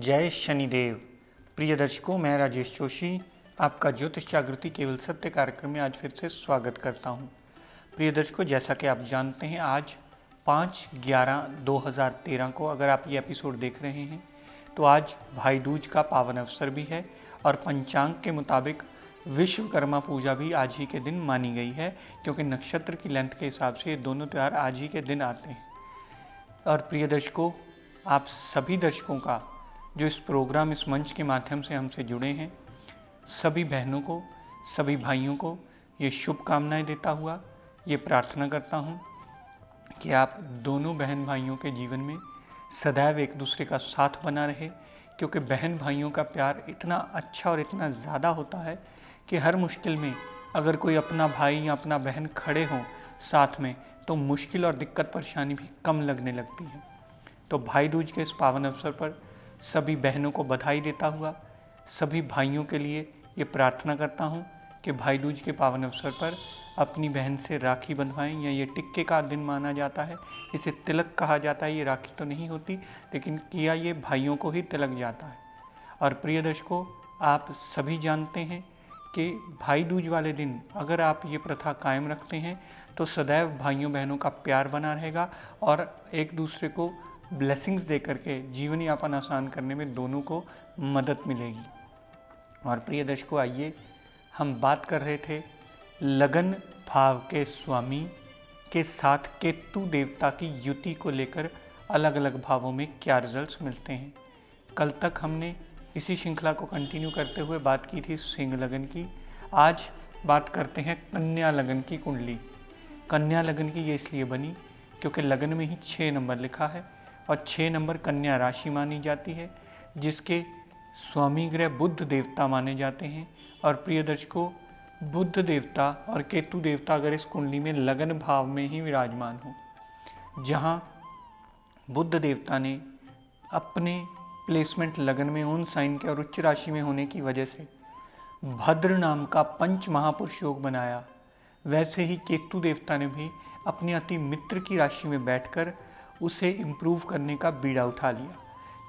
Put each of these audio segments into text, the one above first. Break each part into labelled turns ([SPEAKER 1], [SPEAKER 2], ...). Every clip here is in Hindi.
[SPEAKER 1] जय शनिदेव। प्रिय दर्शकों, मैं राजेश जोशी आपका ज्योतिष जागृति केवल सत्य कार्यक्रम में आज फिर से स्वागत करता हूं। प्रिय दर्शकों, जैसा कि आप जानते हैं, आज 5/11/2013 को अगर आप ये एपिसोड देख रहे हैं तो आज भाई दूज का पावन अवसर भी है और पंचांग के मुताबिक विश्वकर्मा पूजा भी आज ही के दिन मानी गई है, क्योंकि नक्षत्र की लेंथ के हिसाब से ये दोनों त्यौहार आज ही के दिन आते हैं। और प्रिय दर्शकों, आप सभी दर्शकों का जो इस प्रोग्राम, इस मंच के माध्यम से हमसे जुड़े हैं, सभी बहनों को, सभी भाइयों को ये शुभकामनाएं देता हुआ ये प्रार्थना करता हूँ कि आप दोनों बहन भाइयों के जीवन में सदैव एक दूसरे का साथ बना रहे, क्योंकि बहन भाइयों का प्यार इतना अच्छा और इतना ज़्यादा होता है कि हर मुश्किल में अगर कोई अपना भाई या अपना बहन खड़े हों साथ में, तो मुश्किल और दिक्कत परेशानी भी कम लगने लगती है। तो भाई दूज के इस पावन अवसर पर सभी बहनों को बधाई देता हुआ सभी भाइयों के लिए ये प्रार्थना करता हूँ कि भाई दूज के पावन अवसर पर अपनी बहन से राखी बंधवाएं, या ये टिक्के का दिन माना जाता है, इसे तिलक कहा जाता है। ये राखी तो नहीं होती, लेकिन किया ये भाइयों को ही तिलक जाता है। और प्रिय दर्शकों, आप सभी जानते हैं कि भाई दूज वाले दिन अगर आप ये प्रथा कायम रखते हैं तो सदैव भाइयों बहनों का प्यार बना रहेगा और एक दूसरे को ब्लेसिंग्स दे करके जीवन यापन आसान करने में दोनों को मदद मिलेगी। और प्रिय दर्शकों, आइए हम बात कर रहे थे लगन भाव के स्वामी के साथ केतु देवता की युति को लेकर अलग अलग भावों में क्या रिजल्ट्स मिलते हैं। कल तक हमने इसी श्रृंखला को कंटिन्यू करते हुए बात की थी सिंह लगन की। आज बात करते हैं कन्या लगन की कुंडली। कन्या लगन की ये इसलिए बनी क्योंकि लगन में ही 6 नंबर लिखा है और 6 नंबर कन्या राशि मानी जाती है, जिसके स्वामी ग्रह बुध देवता माने जाते हैं। और प्रिय दर्शकों, बुध देवता और केतु देवता अगर इस कुंडली में लगन भाव में ही विराजमान हो, जहां बुध देवता ने अपने प्लेसमेंट लगन में उन साइन के और उच्च राशि में होने की वजह से भद्र नाम का पंच महापुरुष योग बनाया, वैसे ही केतु देवता ने भी अपने अति मित्र की राशि में बैठकर उसे इम्प्रूव करने का बीड़ा उठा लिया।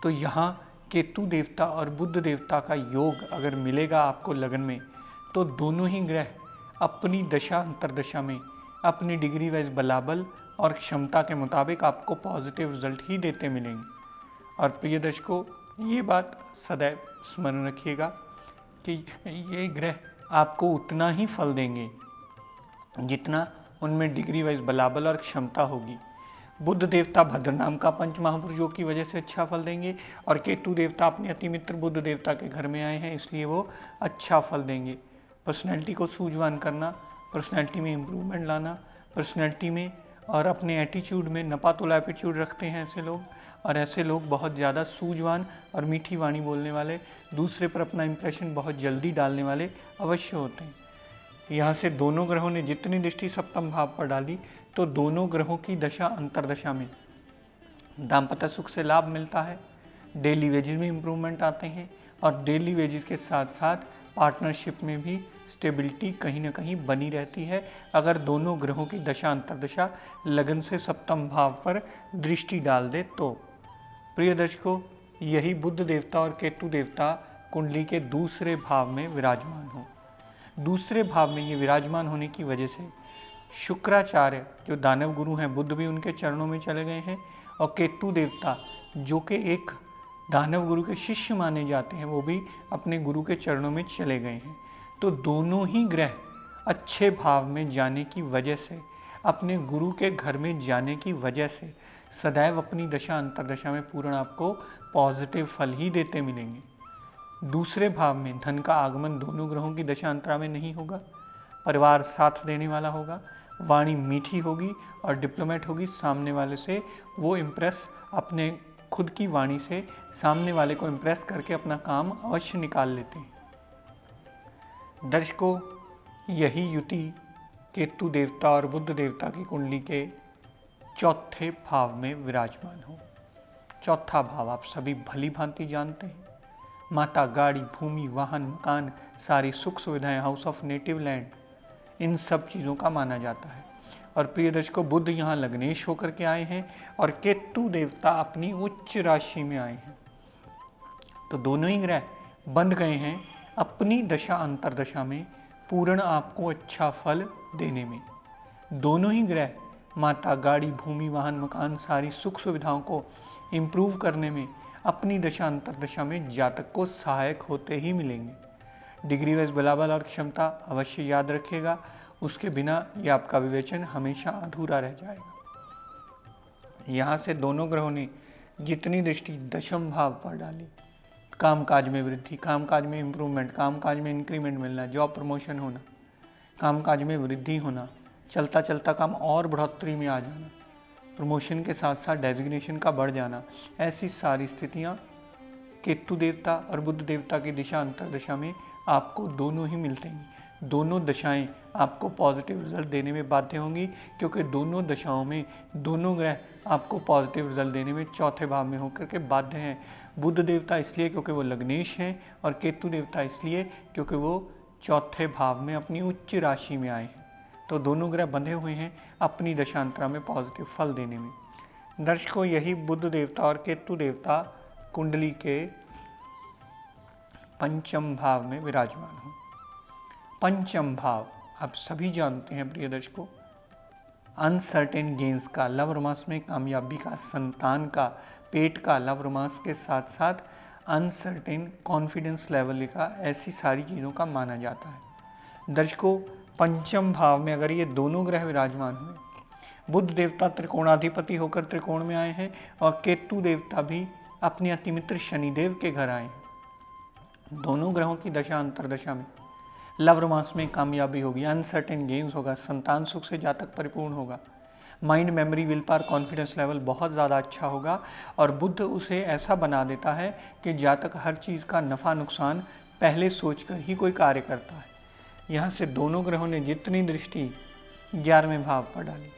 [SPEAKER 1] तो यहाँ केतु देवता और बुध देवता का योग अगर मिलेगा आपको लगन में, तो दोनों ही ग्रह अपनी दशा अंतरदशा में अपनी डिग्री वाइज बलाबल और क्षमता के मुताबिक आपको पॉजिटिव रिजल्ट ही देते मिलेंगे। और प्रिय दर्शकों, ये बात सदैव स्मरण रखिएगा कि ये ग्रह आपको उतना ही फल देंगे जितना उनमें डिग्री वाइज बलाबल और क्षमता होगी। बुध देवता भद्र नाम का पंच महापुरुष योग की वजह से अच्छा फल देंगे और केतु देवता अपने अति मित्र बुध देवता के घर में आए हैं, इसलिए वो अच्छा फल देंगे। पर्सनैलिटी को सूझवान करना, पर्सनैलिटी में इम्प्रूवमेंट लाना, पर्सनैलिटी में और अपने एटीट्यूड में नपातुला एटीट्यूड रखते हैं ऐसे लोग। और ऐसे लोग बहुत ज़्यादा सूझवान और मीठी वाणी बोलने वाले, दूसरे पर अपना इंप्रेशन बहुत जल्दी डालने वाले अवश्य होते हैं। यहाँ से दोनों ग्रहों ने जितनी दृष्टि सप्तम भाव पर डाली, तो दोनों ग्रहों की दशा अंतरदशा में दाम्पत्य सुख से लाभ मिलता है, डेली वेजेस में इम्प्रूवमेंट आते हैं और डेली वेजेस के साथ साथ पार्टनरशिप में भी स्टेबिलिटी कहीं ना कहीं बनी रहती है, अगर दोनों ग्रहों की दशा अंतरदशा लगन से सप्तम भाव पर दृष्टि डाल दे तो। प्रिय दर्शकों, यही बुध देवता और केतु देवता कुंडली के दूसरे भाव में विराजमान हो। दूसरे भाव में ये विराजमान होने की वजह से शुक्राचार्य जो दानव गुरु हैं, बुध भी उनके चरणों में चले गए हैं और केतु देवता जो कि एक दानव गुरु के शिष्य माने जाते हैं, वो भी अपने गुरु के चरणों में चले गए हैं। तो दोनों ही ग्रह अच्छे भाव में जाने की वजह से, अपने गुरु के घर में जाने की वजह से सदैव अपनी दशा अंतरदशा में पूर्ण आपको पॉजिटिव फल ही देते मिलेंगे। दूसरे भाव में धन का आगमन दोनों ग्रहों की दशा अंतरा में नहीं होगा, परिवार साथ देने वाला होगा, वाणी मीठी होगी और डिप्लोमेट होगी, सामने वाले से वो इम्प्रेस, अपने खुद की वाणी से सामने वाले को इम्प्रेस करके अपना काम अवश्य निकाल लेते हैं। दर्शकों, यही युति केतु देवता और बुध देवता की कुंडली के चौथे भाव में विराजमान हो। चौथा भाव आप सभी भली भांति जानते हैं, माता, गाड़ी, भूमि, वाहन, मकान, सारी सुख सुविधाएं, हाउस ऑफ नेटिव लैंड, इन सब चीज़ों का माना जाता है। और प्रिय दर्शकों, बुध यहाँ लग्नेश होकर के आए हैं और केतु देवता अपनी उच्च राशि में आए हैं। तो दोनों ही ग्रह बंध गए हैं अपनी दशा अंतरदशा में पूर्ण आपको अच्छा फल देने में। दोनों ही ग्रह माता, गाड़ी, भूमि, वाहन, मकान, सारी सुख सुविधाओं को इम्प्रूव करने में अपनी दशा अंतरदशा में जातक को सहायक होते ही मिलेंगे। डिग्री वाइज बलाबल और क्षमता अवश्य याद रखिएगा, उसके बिना ये आपका विवेचन हमेशा अधूरा रह जाएगा। यहाँ से दोनों ग्रहों ने जितनी दृष्टि दशम भाव पर डाली, कामकाज में वृद्धि, कामकाज में इम्प्रूवमेंट, कामकाज में इंक्रीमेंट मिलना, जॉब प्रमोशन होना, कामकाज में वृद्धि होना, चलता चलता काम और बढ़ोतरी में आ जाना, प्रमोशन के साथ साथ डेजिग्नेशन का बढ़ जाना, ऐसी सारी स्थितियाँ केतु देवता और बुध देवता की दिशा अंतरदशा में आपको दोनों ही मिलते हैं। दोनों दशाएं आपको पॉजिटिव रिजल्ट देने में बाध्य होंगी, क्योंकि दोनों दशाओं में दोनों ग्रह आपको पॉजिटिव रिजल्ट देने में चौथे भाव में होकर के बाध्य हैं। बुध देवता इसलिए क्योंकि वो लग्नेश हैं, और केतु देवता इसलिए क्योंकि वो चौथे भाव में अपनी उच्च राशि में आए हैं। तो दोनों ग्रह बंधे हुए हैं अपनी दशांतरा में पॉजिटिव फल देने में। दर्शकों, यही बुध देवता और केतु देवता कुंडली के पंचम भाव में विराजमान हो। पंचम भाव आप सभी जानते हैं प्रिय दर्शकों, अनसर्टेन गेन्स का, लव रोमांस में कामयाबी का, संतान का, पेट का, लव रोमांस के साथ साथ अनसर्टेन कॉन्फिडेंस लेवल का, ऐसी सारी चीज़ों का माना जाता है। दर्शकों, पंचम भाव में अगर ये दोनों ग्रह विराजमान हुए, बुध देवता त्रिकोणाधिपति होकर त्रिकोण में आए हैं और केतु देवता भी अपने अतिमित्र शनिदेव के घर आए हैं, दोनों ग्रहों की दशा अंतरदशा में लव रोमांस में कामयाबी होगी, अनसर्टेन गेम्स होगा, संतान सुख से जातक परिपूर्ण होगा, mind, memory, will power, confidence level बहुत ज़्यादा अच्छा होगा। और बुध उसे ऐसा बना देता है कि जातक हर चीज़ का नफ़ा नुकसान पहले सोचकर ही कोई कार्य करता है। यहाँ से दोनों ग्रहों ने जितनी दृष्टि 11वें भाव पर डाली,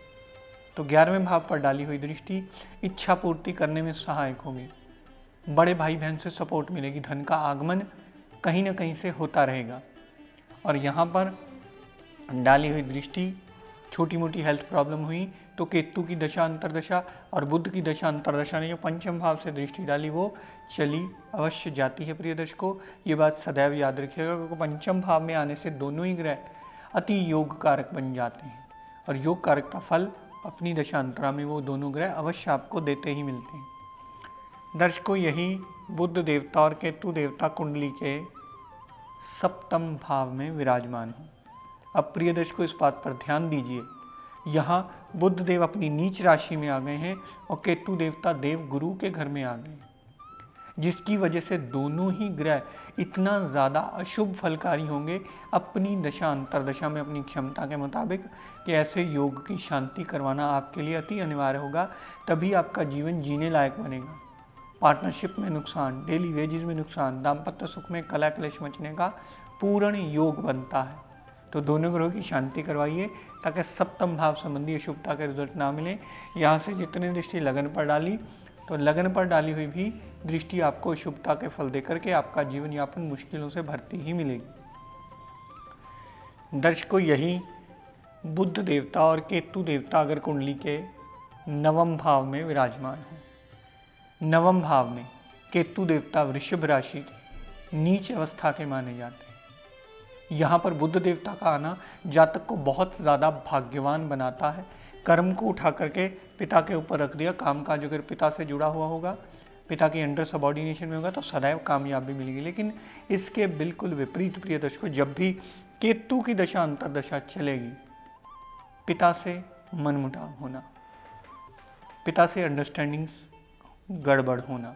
[SPEAKER 1] तो 11वें भाव पर डाली हुई दृष्टि इच्छा पूर्ति करने में सहायक होगी। बड़े भाई बहन से सपोर्ट मिलेगी, धन का आगमन कहीं ना कहीं से होता रहेगा। और यहाँ पर डाली हुई दृष्टि छोटी मोटी हेल्थ प्रॉब्लम हुई तो केतु की दशा अंतरदशा और बुध की दशा अंतरदशा ने जो पंचम भाव से दृष्टि डाली वो चली अवश्य जाती है। प्रिय दर्शकों, ये बात सदैव याद रखिएगा, क्योंकि पंचम भाव में आने से दोनों ही ग्रह अति योग कारक बन जाते हैं और योग कारक का फल अपनी दशांतरा में वो दोनों ग्रह अवश्य आपको देते ही मिलते हैं। दर्शकों, यही बुध देवता और केतु देवता कुंडली के सप्तम भाव में विराजमान हो। अब प्रिय दर्शकों, इस बात पर ध्यान दीजिए, यहाँ बुध देव अपनी नीच राशि में आ गए हैं और केतु देवता देव गुरु के घर में आ गए हैं, जिसकी वजह से दोनों ही ग्रह इतना ज़्यादा अशुभ फलकारी होंगे अपनी दशा अंतरदशा में अपनी क्षमता के मुताबिक कि ऐसे योग की शांति करवाना आपके लिए अति अनिवार्य होगा, तभी आपका जीवन जीने लायक बनेगा। पार्टनरशिप में नुकसान, डेली वेजेस में नुकसान, दाम्पत्य सुख में कलह क्लेश मचने का पूर्ण योग बनता है। तो दोनों ग्रहों की शांति करवाइए ताकि सप्तम भाव संबंधी अशुभता के रिजल्ट ना मिले। यहाँ से जितनी दृष्टि लगन पर डाली, तो लगन पर डाली हुई भी दृष्टि आपको अशुभता के फल देकर के आपका जीवन यापन मुश्किलों से भरती ही मिलेगी। दर्शकों, यही बुध देवता और केतु देवता अगर कुंडली के नवम भाव में विराजमान हो, नवम भाव में केतु देवता वृषभ राशि के नीच अवस्था के माने जाते हैं। यहाँ पर बुध देवता का आना जातक को बहुत ज़्यादा भाग्यवान बनाता है। कर्म को उठा करके पिता के ऊपर रख दिया, कामकाज अगर पिता से जुड़ा हुआ होगा, पिता के अंडर सबॉर्डिनेशन में होगा तो सदैव कामयाबी मिलेगी। लेकिन इसके बिल्कुल विपरीत प्रिय दर्शकों, जब भी केतु की दशा अंतरदशा चलेगी, पिता से मनमुटाव होना, पिता से अंडरस्टैंडिंग्स गड़बड़ होना,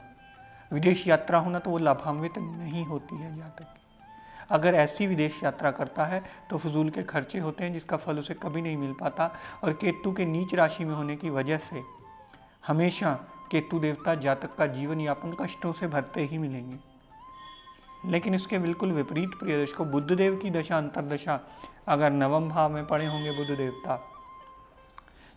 [SPEAKER 1] विदेश यात्रा होना, तो वो लाभान्वित नहीं होती है जातक। अगर ऐसी विदेश यात्रा करता है तो फजूल के खर्चे होते हैं जिसका फल उसे कभी नहीं मिल पाता। और केतु के नीच राशि में होने की वजह से हमेशा केतु देवता जातक का जीवन यापन कष्टों से भरते ही मिलेंगे। लेकिन इसके बिल्कुल विपरीत प्रिय दर्शकों, बुध देव की दशा अंतरदशा अगर नवम भाव में पड़े होंगे बुध देवता,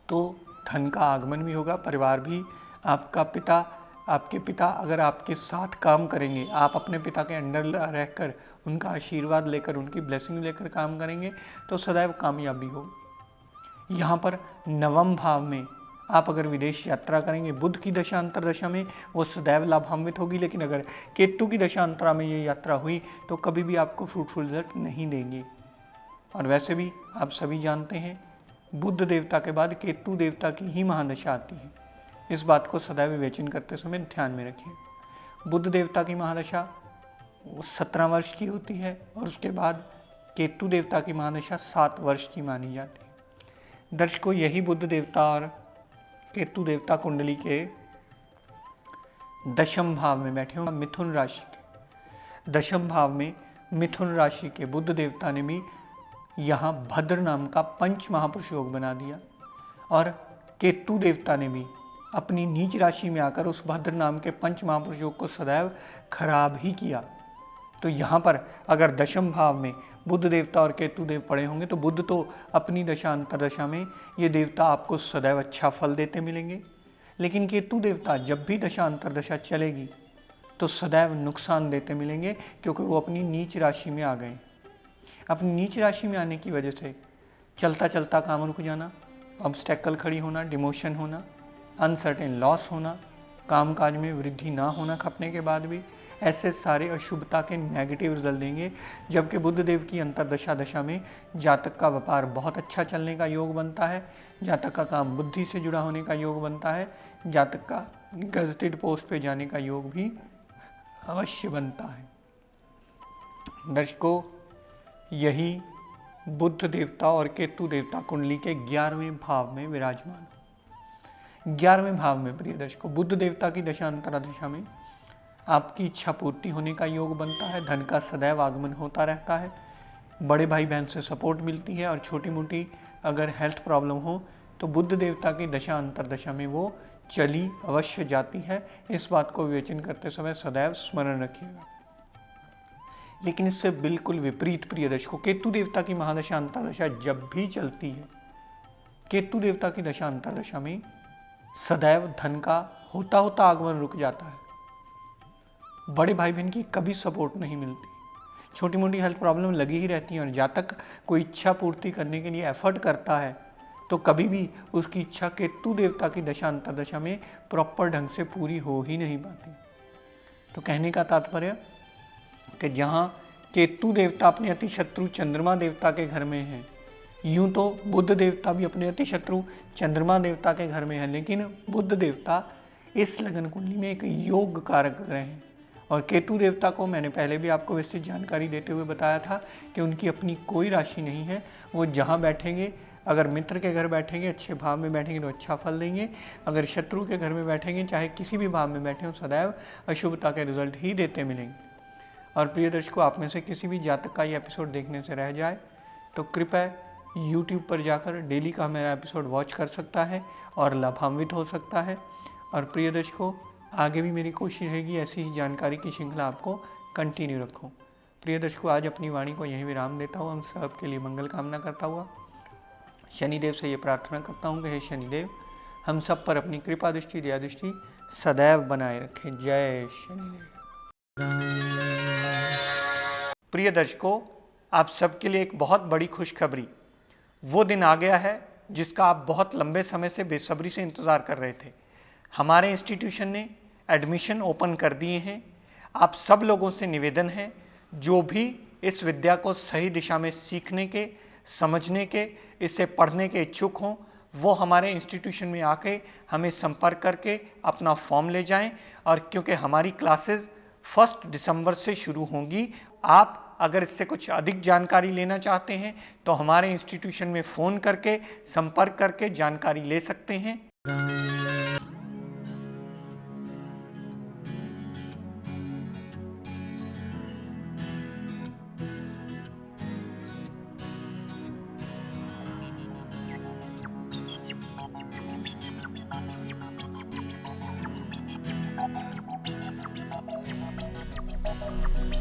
[SPEAKER 1] तो धन का आगमन भी होगा। परिवार भी, आपके पिता अगर आपके साथ काम करेंगे, आप अपने पिता के अंडर रहकर उनका आशीर्वाद लेकर, उनकी ब्लेसिंग लेकर काम करेंगे तो सदैव कामयाबी हो। यहाँ पर नवम भाव में आप अगर विदेश यात्रा करेंगे, बुध की दशा अंतरदशा में वो सदैव लाभान्वित होगी, लेकिन अगर केतु की दशा अंतरा में ये यात्रा हुई तो कभी भी आपको फ्रूटफुल रिजल्ट नहीं देंगे। और वैसे भी आप सभी जानते हैं, बुध देवता के बाद केतु देवता की ही महादशा आती है। इस बात को सदैव विवेचन करते समय ध्यान में रखिए। बुध देवता की महादशा 17 वर्ष की होती है और उसके बाद केतु देवता की महादशा 7 वर्ष की मानी जाती है। दर्शकों, यही बुध देवता और केतु देवता कुंडली के दशम भाव में बैठे हो, मिथुन राशि के दशम भाव में मिथुन राशि के बुध देवता ने भी यहाँ भद्र नाम का पंच महापुरुष योग बना दिया और केतु देवता ने भी अपनी नीच राशि में आकर उस भद्र नाम के पंच महापुरुष योग को सदैव खराब ही किया। तो यहाँ पर अगर दशम भाव में बुध देवता और केतु देव पड़े होंगे तो बुध तो अपनी दशा अंतरदशा में ये देवता आपको सदैव अच्छा फल देते मिलेंगे, लेकिन केतु देवता जब भी दशा अंतरदशा चलेगी तो सदैव नुकसान देते मिलेंगे, क्योंकि वो अपनी नीच राशि में आ गए। अपनी नीच राशि में आने की वजह से चलता चलता काम रुक जाना, ऑब्स्टेकल खड़ी होना, डिमोशन होना, अनसर्टेन लॉस होना, कामकाज में वृद्धि ना होना खपने के बाद भी, ऐसे सारे अशुभता के नेगेटिव रिजल्ट देंगे। जबकि बुध देव की अंतरदशा दशा में जातक का व्यापार बहुत अच्छा चलने का योग बनता है, जातक का काम बुद्धि से जुड़ा होने का योग बनता है, जातक का गजेटेड पोस्ट पे जाने का योग भी अवश्य बनता है। दर्शकों, यही बुध देवता और केतु देवता कुंडली के 11वें भाव में विराजमान। 11वें भाव में प्रिय दर्शकों, बुध देवता की दशा अंतरदशा में आपकी इच्छा पूर्ति होने का योग बनता है, धन का सदैव आगमन होता रहता है, बड़े भाई बहन से सपोर्ट मिलती है और छोटी मोटी अगर हेल्थ प्रॉब्लम हो तो बुध देवता की दशा अंतरदशा में वो चली अवश्य जाती है। इस बात को विवेचन करते समय सदैव स्मरण रखिएगा। लेकिन इससे बिल्कुल विपरीत प्रिय दर्शकों, केतु देवता की महादशा अंतरदशा जब भी चलती है, केतु देवता की दशा अंतरदशा में सदैव धन का होता होता आगमन रुक जाता है, बड़े भाई बहन की कभी सपोर्ट नहीं मिलती, छोटी मोटी हेल्थ प्रॉब्लम लगी ही रहती है और जातक कोई इच्छा पूर्ति करने के लिए एफर्ट करता है तो कभी भी उसकी इच्छा केतु देवता की दशा अंतरदशा में प्रॉपर ढंग से पूरी हो ही नहीं पाती। तो कहने का तात्पर्य कि जहाँ केतु देवता अपने अति शत्रु चंद्रमा देवता के घर में है, यूं तो बुध देवता भी अपने अति शत्रु चंद्रमा देवता के घर में है, लेकिन बुध देवता इस लगन कुंडली में एक योग कारक ग्रह हैं और केतु देवता को मैंने पहले भी आपको विस्तृत जानकारी देते हुए बताया था कि उनकी अपनी कोई राशि नहीं है। वो जहाँ बैठेंगे, अगर मित्र के घर बैठेंगे, अच्छे भाव में बैठेंगे तो अच्छा फल देंगे, अगर शत्रु के घर में बैठेंगे, चाहे किसी भी भाव में बैठे हो, सदैव अशुभता के रिजल्ट ही देते मिलेंगे। और प्रिय दर्शकों, आप में से किसी भी जातक का ये एपिसोड देखने से रह जाए तो कृपया YouTube पर जाकर डेली का मेरा एपिसोड वॉच कर सकता है और लाभान्वित हो सकता है। और प्रिय दर्शकों, आगे भी मेरी कोशिश रहेगी ऐसी ही जानकारी की श्रृंखला आपको कंटिन्यू रखूं। प्रिय दर्शकों, आज अपनी वाणी को यहीं विराम देता हूँ। हम सब के लिए मंगल कामना करता हुआ शनिदेव से ये प्रार्थना करता हूँ कि हे शनिदेव, हम सब पर अपनी कृपा दृष्टि, दया दृष्टि सदैव बनाए रखें। जय शनिदेव। प्रिय दर्शकों, आप सबके लिए एक बहुत बड़ी खुशखबरी, वो दिन आ गया है जिसका आप बहुत लंबे समय से बेसब्री से इंतज़ार कर रहे थे। हमारे इंस्टीट्यूशन ने एडमिशन ओपन कर दिए हैं। आप सब लोगों से निवेदन है, जो भी इस विद्या को सही दिशा में सीखने के, समझने के, इसे पढ़ने के इच्छुक हों, वो हमारे इंस्टीट्यूशन में आके हमें संपर्क करके अपना फॉर्म ले जाएं। और क्योंकि हमारी क्लासेस 1 दिसंबर से शुरू होंगी, आप अगर इससे कुछ अधिक जानकारी लेना चाहते हैं तो हमारे इंस्टीट्यूशन में फ़ोन करके संपर्क करके जानकारी ले सकते हैं। है।